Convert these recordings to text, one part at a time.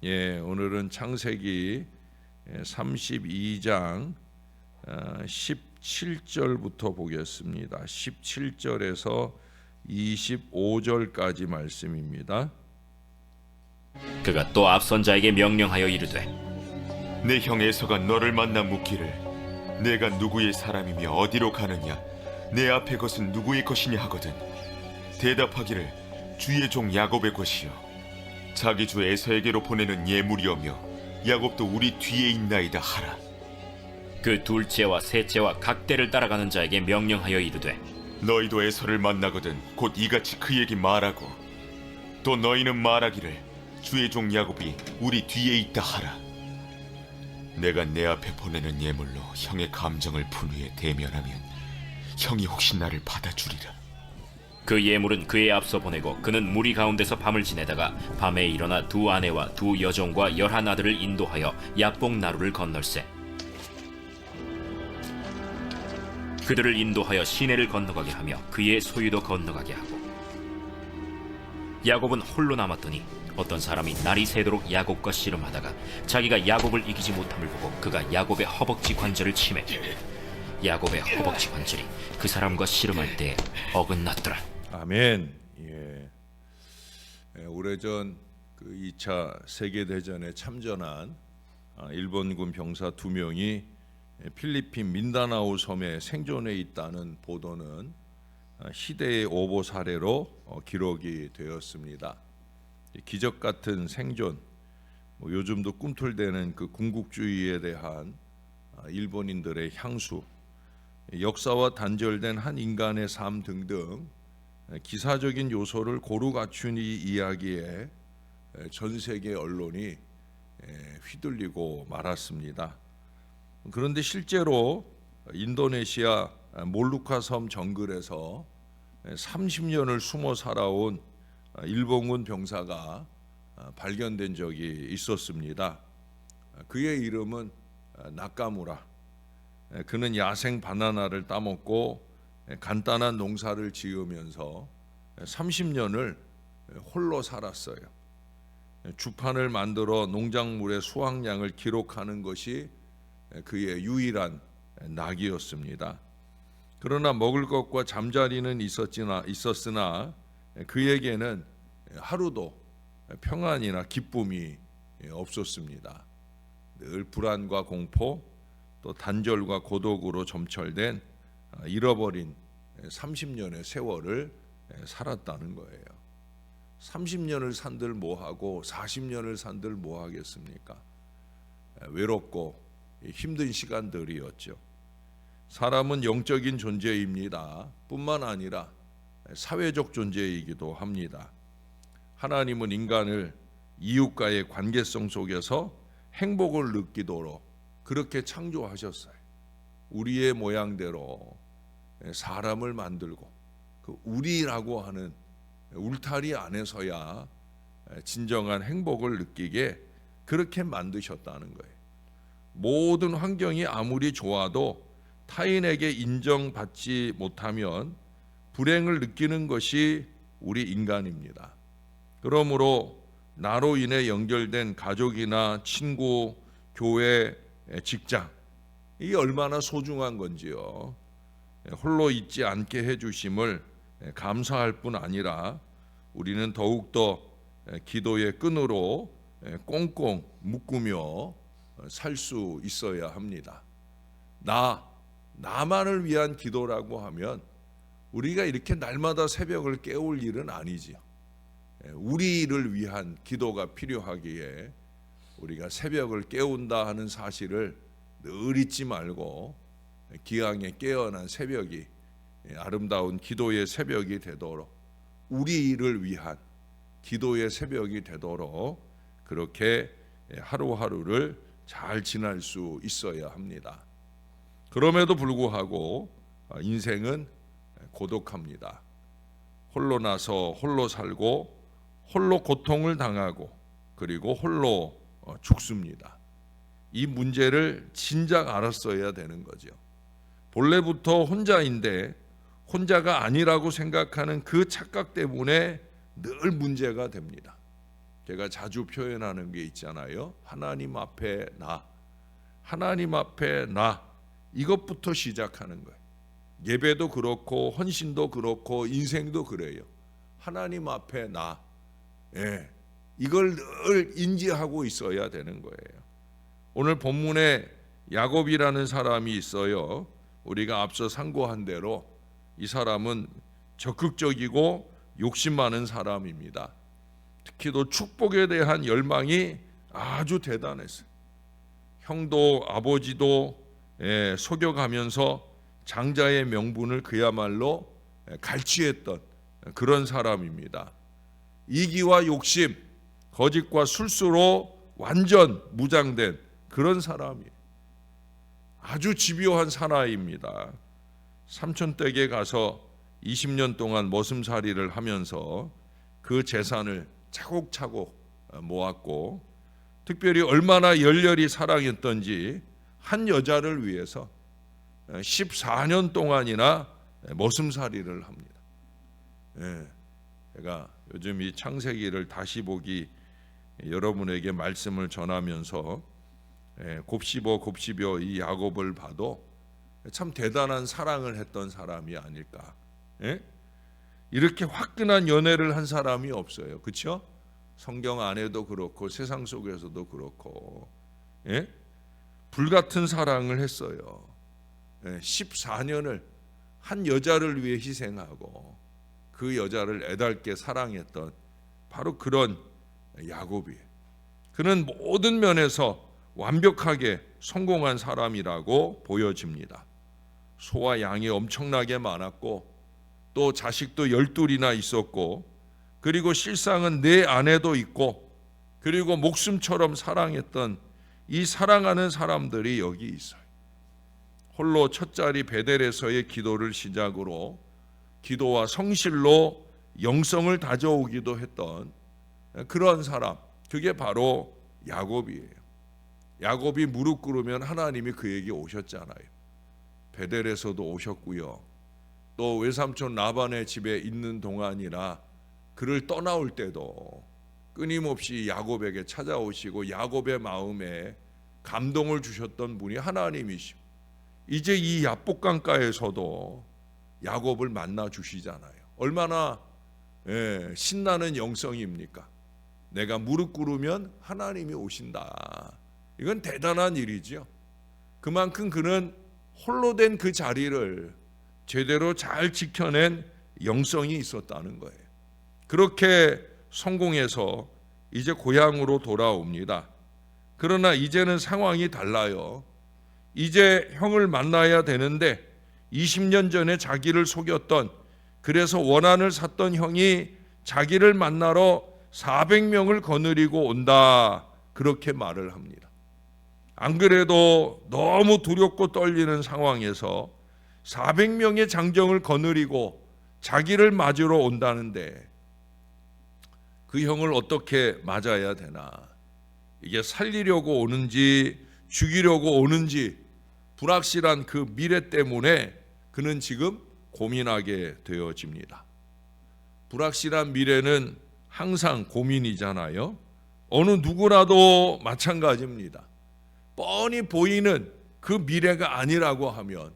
오늘은 창세기 32장 17절부터 보겠습니다. 17절에서 25절까지 말씀입니다. 그가 또 앞선 자에게 명령하여 이르되 내 형 에서가 너를 만나 묻기를 내가 누구의 사람이며 어디로 가느냐 내 앞에 것은 누구의 것이냐 하거든 대답하기를 주의 종 야곱의 것이요 자기 주 에서에게로 보내는 예물이오며 야곱도 우리 뒤에 있나이다 하라. 그 둘째와 셋째와 각대를 따라가는 자에게 명령하여 이르되 너희도 에서를 만나거든 곧 이같이 그에게 말하고 또 너희는 말하기를 주의 종 야곱이 우리 뒤에 있다 하라. 내가 내 앞에 보내는 예물로 형의 감정을 분후에 대면하면 형이 혹시 나를 받아주리라. 그 예물은 그의 앞서 보내고 그는 무리 가운데서 밤을 지내다가 밤에 일어나 두 아내와 두 여종과 11아들을 인도하여 야복 나루를 건널세. 그들을 인도하여 시내를 건너가게 하며 그의 소유도 건너가게 하고 야곱은 홀로 남았더니 어떤 사람이 날이 새도록 야곱과 씨름하다가 자기가 야곱을 이기지 못함을 보고 그가 야곱의 허벅지 관절을 치매 야곱의 허벅지 관절이 그 사람과 씨름할 때 어긋났더라. 아멘. 오래전 그 2차 세계대전에 참전한 일본군 병사 2명이 필리핀 민다나오 섬에 생존해 있다는 보도는 시대의 오보 사례로 기록이 되었습니다. 기적 같은 생존, 요즘도 꿈틀대는 그 군국주의에 대한 일본인들의 향수, 역사와 단절된 한 인간의 삶 등등 기사적인 요소를 고루 갖춘 이 이야기에 전 세계 언론이 휘둘리고 말았습니다. 그런데 실제로 인도네시아 몰루카 섬 정글에서 30년을 숨어 살아온 일본군 병사가 발견된 적이 있었습니다. 그의 이름은 나카무라. 그는 야생 바나나를 따먹고 간단한 농사를 지으면서 30년을 홀로 살았어요. 주판을 만들어 농작물의 수확량을 기록하는 것이 그의 유일한 낙이었습니다. 그러나 먹을 것과 잠자리는 있었으나 그에게는 하루도 평안이나 기쁨이 없었습니다. 늘 불안과 공포, 또 단절과 고독으로 점철된 잃어버린 30년의 세월을 살았다는 거예요. 30년을 산들 뭐하고 40년을 산들 뭐하겠습니까? 외롭고 힘든 시간들이었죠. 사람은 영적인 존재입니다. 뿐만 아니라 사회적 존재이기도 합니다. 하나님은 인간을 이웃과의 관계성 속에서 행복을 느끼도록 그렇게 창조하셨어요. 우리의 모양대로 사람을 만들고 그 우리라고 하는 울타리 안에서야 진정한 행복을 느끼게 그렇게 만드셨다는 거예요. 모든 환경이 아무리 좋아도 타인에게 인정받지 못하면 불행을 느끼는 것이 우리 인간입니다. 그러므로 나로 인해 연결된 가족이나 친구, 교회, 직장, 이게 얼마나 소중한 건지요. 홀로 있지 않게 해주심을 감사할 뿐 아니라 우리는 더욱더 기도의 끈으로 꽁꽁 묶으며 살 수 있어야 합니다. 나만을 위한 기도라고 하면 우리가 이렇게 날마다 새벽을 깨울 일은 아니지요. 우리를 위한 기도가 필요하기에 우리가 새벽을 깨운다 하는 사실을 늘 잊지 말고 기왕에 깨어난 새벽이 아름다운 기도의 새벽이 되도록 우리를 위한 기도의 새벽이 되도록 그렇게 하루하루를 잘 지날 수 있어야 합니다. 그럼에도 불구하고 인생은 고독합니다. 홀로 나서 홀로 살고 홀로 고통을 당하고 그리고 홀로 죽습니다. 이 문제를 진작 알았어야 되는 거죠. 본래부터 혼자인데 혼자가 아니라고 생각하는 그 착각 때문에 늘 문제가 됩니다. 제가 자주 표현하는 게 있잖아요. 하나님 앞에 나, 하나님 앞에 나, 이것부터 시작하는 거예요. 예배도 그렇고 헌신도 그렇고 인생도 그래요. 하나님 앞에 나, 이걸 늘 인지하고 있어야 되는 거예요. 오늘 본문에 야곱이라는 사람이 있어요. 우리가 앞서 상고한 대로 이 사람은 적극적이고 욕심 많은 사람입니다. 특히 또 축복에 대한 열망이 아주 대단했어요. 형도 아버지도 속여가면서 장자의 명분을 그야말로 갈취했던 그런 사람입니다. 이기와 욕심, 거짓과 술수로 완전 무장된 그런 사람이에요. 아주 집요한 사나이입니다. 삼촌 댁에 가서 20년 동안 머슴살이를 하면서 그 재산을 차곡차곡 모았고, 특별히 얼마나 열렬히 사랑했던지 한 여자를 위해서 14년 동안이나 머슴살이를 합니다. 제가 요즘 이 창세기를 다시 보기 여러분에게 말씀을 전하면서 곱씹어 이 야곱을 봐도 참 대단한 사랑을 했던 사람이 아닐까. 이렇게 화끈한 연애를 한 사람이 없어요. 그렇죠? 성경 안에도 그렇고 세상 속에서도 그렇고 불같은 사랑을 했어요. 14년을 한 여자를 위해 희생하고 그 여자를 애달게 사랑했던 바로 그런 야곱이에요. 그는 모든 면에서 완벽하게 성공한 사람이라고 보여집니다. 소와 양이 엄청나게 많았고 또 자식도 12이나 있었고, 그리고 실상은 내 아내도 있고, 그리고 목숨처럼 사랑했던 이 사랑하는 사람들이 여기 있어요. 홀로 첫자리 베델에서의 기도를 시작으로 기도와 성실로 영성을 다져오기도 했던 그런 사람, 그게 바로 야곱이에요. 야곱이 무릎 꿇으면 하나님이 그에게 오셨잖아요. 베델에서도 오셨고요. 또 외삼촌 라반의 집에 있는 동안이나 그를 떠나올 때도 끊임없이 야곱에게 찾아오시고 야곱의 마음에 감동을 주셨던 분이 하나님이시고, 이제 이 야복강가에서도 야곱을 만나 주시잖아요. 얼마나 신나는 영성입니까? 내가 무릎 꿇으면 하나님이 오신다. 이건 대단한 일이죠. 그만큼 그는 홀로 된 그 자리를 제대로 잘 지켜낸 영성이 있었다는 거예요. 그렇게 성공해서 이제 고향으로 돌아옵니다. 그러나 이제는 상황이 달라요. 이제 형을 만나야 되는데 20년 전에 자기를 속였던, 그래서 원한을 샀던 형이 자기를 만나러 400명을 거느리고 온다, 그렇게 말을 합니다. 안 그래도 너무 두렵고 떨리는 상황에서 400명의 장정을 거느리고 자기를 맞으러 온다는데 그 형을 어떻게 맞아야 되나, 이게 살리려고 오는지 죽이려고 오는지 불확실한 그 미래 때문에 그는 지금 고민하게 되어집니다. 불확실한 미래는 항상 고민이잖아요. 어느 누구라도 마찬가지입니다. 뻔히 보이는 그 미래가 아니라고 하면,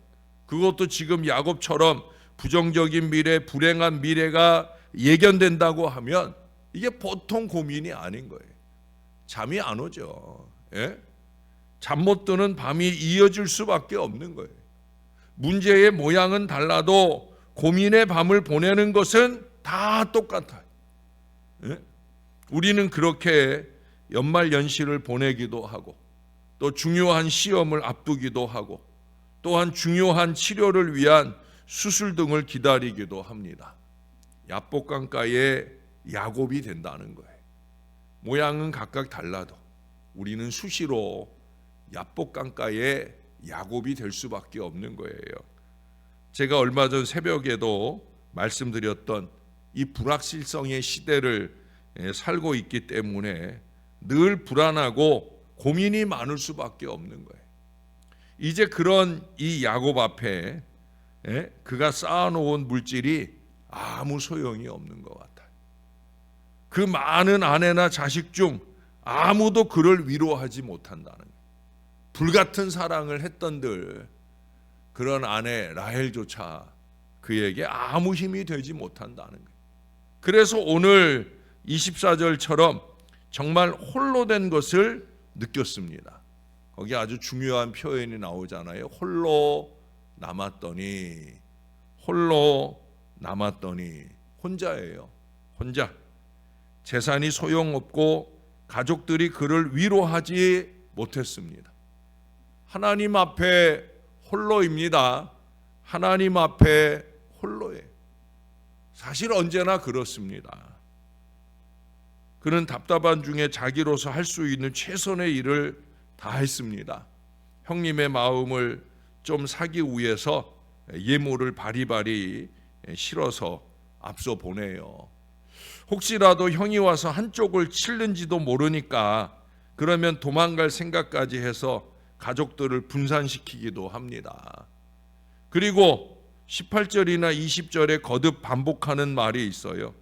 그것도 지금 야곱처럼 부정적인 미래, 불행한 미래가 예견된다고 하면 이게 보통 고민이 아닌 거예요. 잠이 안 오죠. 잠 못 드는 밤이 이어질 수밖에 없는 거예요. 문제의 모양은 달라도 고민의 밤을 보내는 것은 다 똑같아요. 우리는 그렇게 연말연시를 보내기도 하고, 또 중요한 시험을 앞두기도 하고, 또한 중요한 치료를 위한 수술 등을 기다리기도 합니다. 야복강가의 야곱이 된다는 거예요. 모양은 각각 달라도 우리는 수시로 야복강가의 야곱이 될 수밖에 없는 거예요. 제가 얼마 전 새벽에도 말씀드렸던 이 불확실성의 시대를 살고 있기 때문에 늘 불안하고 고민이 많을 수밖에 없는 거예요. 이제 그런 이 야곱 앞에 그가 쌓아놓은 물질이 아무 소용이 없는 것 같아요. 그 많은 아내나 자식 중 아무도 그를 위로하지 못한다는 거예요. 불같은 사랑을 했던들 그런 아내 라헬조차 그에게 아무 힘이 되지 못한다는 거예요. 그래서 오늘 24절처럼 정말 홀로 된 것을 느꼈습니다. 거기 아주 중요한 표현이 나오잖아요. 홀로 남았더니, 홀로 남았더니, 혼자예요. 혼자. 재산이 소용없고 가족들이 그를 위로하지 못했습니다. 하나님 앞에 홀로입니다. 하나님 앞에 홀로예요. 사실 언제나 그렇습니다. 그는 답답한 중에 자기로서 할 수 있는 최선의 일을 다 했습니다. 형님의 마음을 좀 사기 위해서 예물을 바리바리 실어서 앞서 보내요. 혹시라도 형이 와서 한쪽을 칠는지도 모르니까 그러면 도망갈 생각까지 해서 가족들을 분산시키기도 합니다. 그리고 18절이나 20절에 거듭 반복하는 말이 있어요.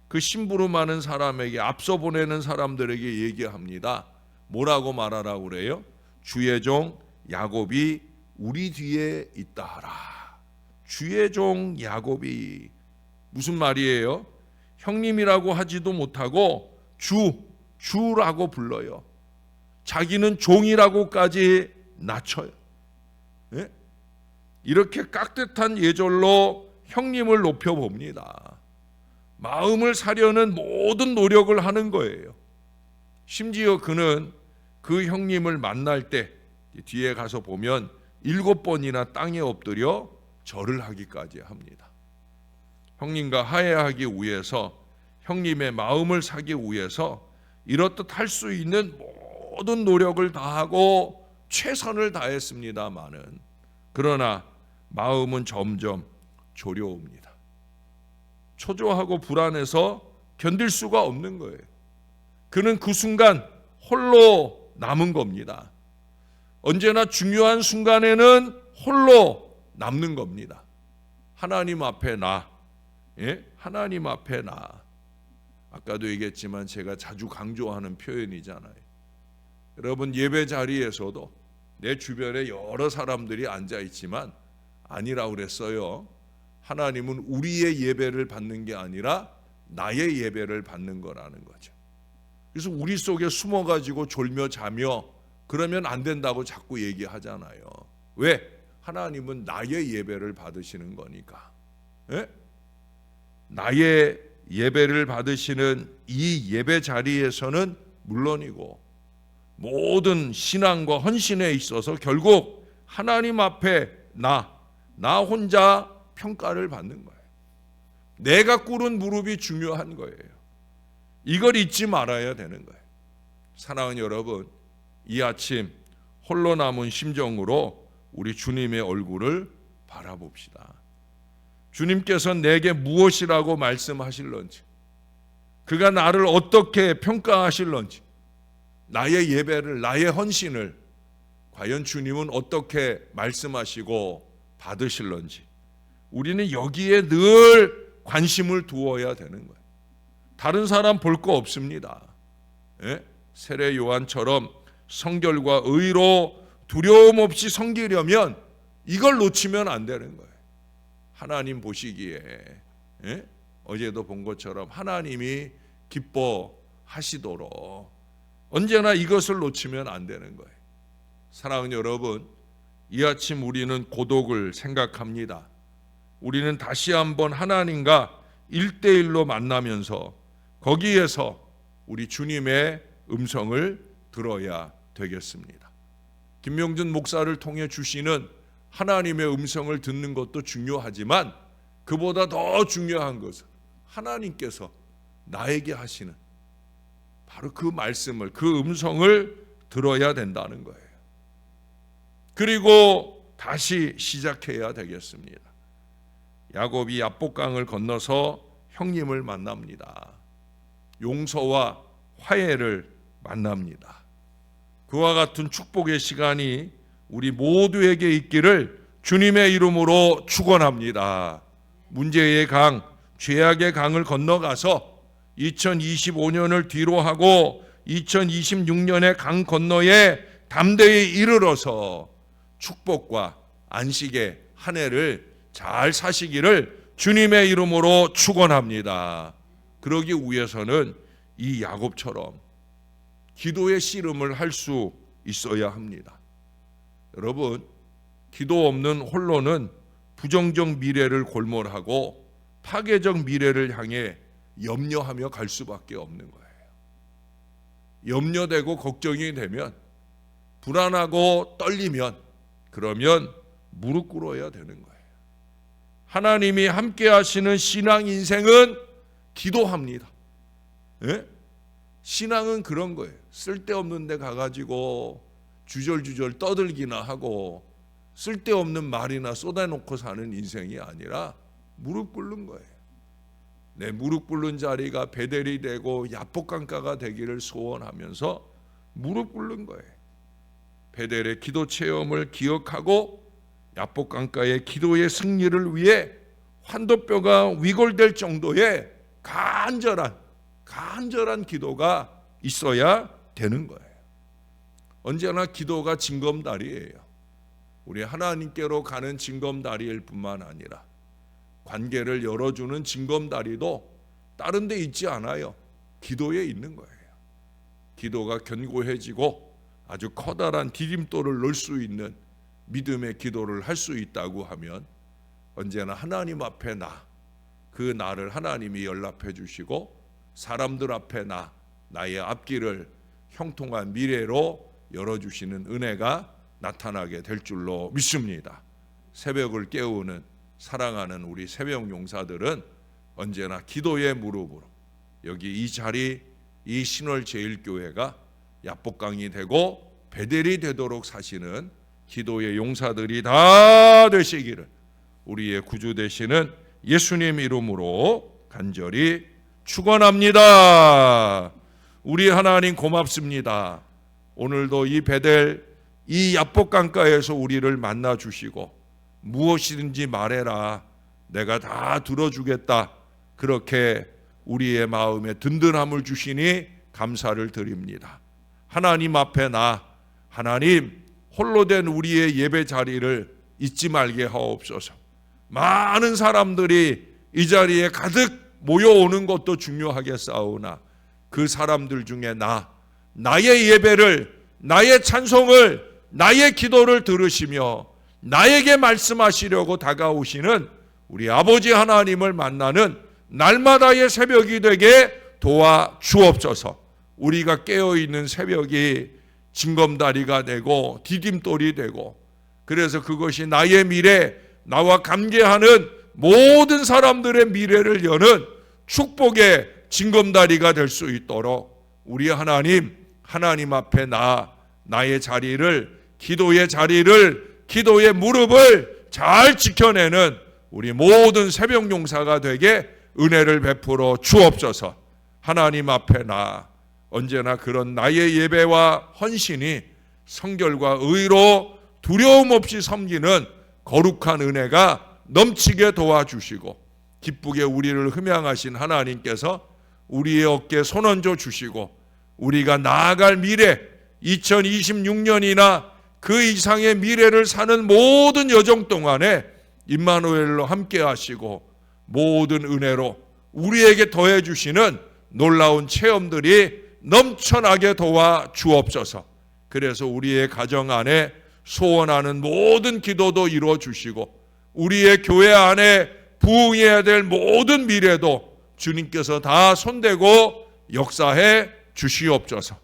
그 심부름 하는 사람에게, 앞서 보내는 사람들에게 얘기합니다. 뭐라고 말하라고 그래요? 주의 종 야곱이 우리 뒤에 있다 하라. 주의 종 야곱이 무슨 말이에요? 형님이라고 하지도 못하고 주라고 불러요. 자기는 종이라고까지 낮춰요. 예? 이렇게 깍듯한 예절로 형님을 높여봅니다. 마음을 사려는 모든 노력을 하는 거예요. 심지어 그는 그 형님을 만날 때 뒤에 가서 보면 7번이나 땅에 엎드려 절을 하기까지 합니다. 형님과 화해하기 위해서, 형님의 마음을 사기 위해서 이렇듯 할 수 있는 모든 노력을 다하고 최선을 다했습니다마는, 그러나 마음은 점점 조려옵니다. 초조하고 불안해서 견딜 수가 없는 거예요. 그는 그 순간 홀로 남은 겁니다. 언제나 중요한 순간에는 홀로 남는 겁니다. 하나님 앞에 나, 하나님 앞에 나. 아까도 얘기했지만 제가 자주 강조하는 표현이잖아요. 여러분, 예배 자리에서도 내 주변에 여러 사람들이 앉아 있지만 아니라고 그랬어요. 하나님은 우리의 예배를 받는 게 아니라 나의 예배를 받는 거라는 거죠. 그래서 우리 속에 숨어가지고 졸며 자며 그러면 안 된다고 자꾸 얘기하잖아요. 왜? 하나님은 나의 예배를 받으시는 거니까. 예? 나의 예배를 받으시는 이 예배 자리에서는 물론이고 모든 신앙과 헌신에 있어서 결국 하나님 앞에 나 혼자 평가를 받는 거예요. 내가 꿇은 무릎이 중요한 거예요. 이걸 잊지 말아야 되는 거예요. 사랑하는 여러분, 이 아침 홀로 남은 심정으로 우리 주님의 얼굴을 바라봅시다. 주님께서 내게 무엇이라고 말씀하실런지, 그가 나를 어떻게 평가하실런지, 나의 예배를, 나의 헌신을 과연 주님은 어떻게 말씀하시고 받으실런지, 우리는 여기에 늘 관심을 두어야 되는 거예요. 다른 사람 볼 거 없습니다. 예? 세례 요한처럼 성결과 의로 두려움 없이 섬기려면 이걸 놓치면 안 되는 거예요. 하나님 보시기에, 어제도 본 것처럼 하나님이 기뻐하시도록 언제나 이것을 놓치면 안 되는 거예요. 사랑하는 여러분, 이 아침 우리는 고독을 생각합니다. 우리는 다시 한번 하나님과 1대1로 만나면서 거기에서 우리 주님의 음성을 들어야 되겠습니다. 김명준 목사를 통해 주시는 하나님의 음성을 듣는 것도 중요하지만 그보다 더 중요한 것은 하나님께서 나에게 하시는 바로 그 말씀을, 그 음성을 들어야 된다는 거예요. 그리고 다시 시작해야 되겠습니다. 야곱이 야복강을 건너서 형님을 만납니다. 용서와 화해를 만납니다. 그와 같은 축복의 시간이 우리 모두에게 있기를 주님의 이름으로 축원합니다. 문제의 강, 죄악의 강을 건너가서 2025년을 뒤로 하고 2026년의 강 건너에 담대히 이르러서 축복과 안식의 한 해를 잘 사시기를 주님의 이름으로 축원합니다. 그러기 위해서는 이 야곱처럼 기도의 씨름을 할 수 있어야 합니다. 여러분, 기도 없는 홀로는 부정적 미래를 골몰하고 파괴적 미래를 향해 염려하며 갈 수밖에 없는 거예요. 염려되고 걱정이 되면, 불안하고 떨리면, 그러면 무릎 꿇어야 되는 거예요. 하나님이 함께 하시는 신앙 인생은 기도합니다. 예? 신앙은 그런 거예요. 쓸데없는 데 가가지고 주절주절 떠들기나 하고 쓸데없는 말이나 쏟아놓고 사는 인생이 아니라 무릎 꿇는 거예요. 내 무릎 꿇는 자리가 베델이 되고 야복강가가 되기를 소원하면서 무릎 꿇는 거예요. 베델의 기도 체험을 기억하고 야복강가의 기도의 승리를 위해 환도뼈가 위골될 정도의 간절한 기도가 있어야 되는 거예요. 언제나 기도가 징검다리예요. 우리 하나님께로 가는 징검다리일 뿐만 아니라 관계를 열어주는 징검다리도 다른 데 있지 않아요. 기도에 있는 거예요. 기도가 견고해지고 아주 커다란 디딤돌을 넣을 수 있는 믿음의 기도를 할 수 있다고 하면 언제나 하나님 앞에 그 나를 하나님이 연락해 주시고 사람들 앞에 나의 앞길을 형통한 미래로 열어주시는 은혜가 나타나게 될 줄로 믿습니다. 새벽을 깨우는 사랑하는 우리 새벽 용사들은 언제나 기도의 무릎으로 여기 이 자리, 이 신월제일교회가 야복강이 되고 베델이 되도록 사시는 기도의 용사들이 다 되시기를 우리의 구주 되시는 예수님 이름으로 간절히 축원합니다. 우리 하나님 고맙습니다. 오늘도 이 베델, 이 야복강가에서 우리를 만나 주시고 무엇이든지 말해라, 내가 다 들어주겠다, 그렇게 우리의 마음에 든든함을 주시니 감사를 드립니다. 하나님 앞에 하나님 홀로 된 우리의 예배 자리를 잊지 말게 하옵소서. 많은 사람들이 이 자리에 가득 모여오는 것도 중요하겠사오나 그 사람들 중에 나의 예배를, 나의 찬송을, 나의 기도를 들으시며 나에게 말씀하시려고 다가오시는 우리 아버지 하나님을 만나는 날마다의 새벽이 되게 도와 주옵소서. 우리가 깨어있는 새벽이 징검다리가 되고 디딤돌이 되고, 그래서 그것이 나의 미래, 나와 감개하는 모든 사람들의 미래를 여는 축복의 징검다리가 될 수 있도록 우리 하나님 앞에 나의 자리를, 기도의 자리를, 기도의 무릎을 잘 지켜내는 우리 모든 새벽 용사가 되게 은혜를 베풀어 주옵소서. 하나님 앞에 언제나 그런 나의 예배와 헌신이 성결과 의로 두려움 없이 섬기는 거룩한 은혜가 넘치게 도와주시고, 기쁘게 우리를 흠양하신 하나님께서 우리의 어깨에 손 얹어 주시고, 우리가 나아갈 미래 2026년이나 그 이상의 미래를 사는 모든 여정 동안에 임마누엘로 함께 하시고 모든 은혜로 우리에게 더해 주시는 놀라운 체험들이 넘쳐나게 도와 주옵소서. 그래서 우리의 가정 안에 소원하는 모든 기도도 이루어 주시고, 우리의 교회 안에 부응해야 될 모든 미래도 주님께서 다 손대고 역사해 주시옵소서.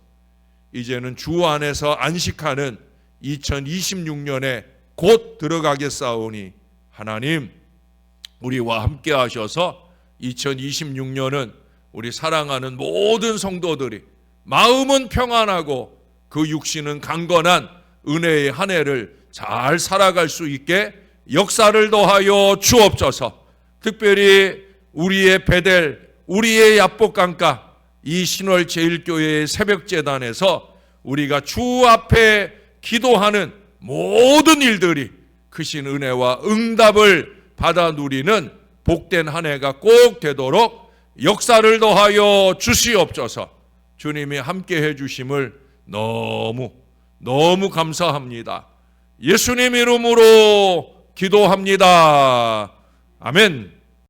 이제는 주 안에서 안식하는 2026년에 곧 들어가겠사오니 하나님 우리와 함께 하셔서 2026년은 우리 사랑하는 모든 성도들이 마음은 평안하고 그 육신은 강건한 은혜의 한 해를 잘 살아갈 수 있게 역사를 더하여 주옵소서. 특별히 우리의 베델, 우리의 야복강가, 이 신월제일교회의 새벽재단에서 우리가 주 앞에 기도하는 모든 일들이 크신 은혜와 응답을 받아 누리는 복된 한 해가 꼭 되도록 역사를 더하여 주시옵소서. 주님이 함께 해주심을 너무 감사합니다. 예수님 이름으로 기도합니다. 아멘.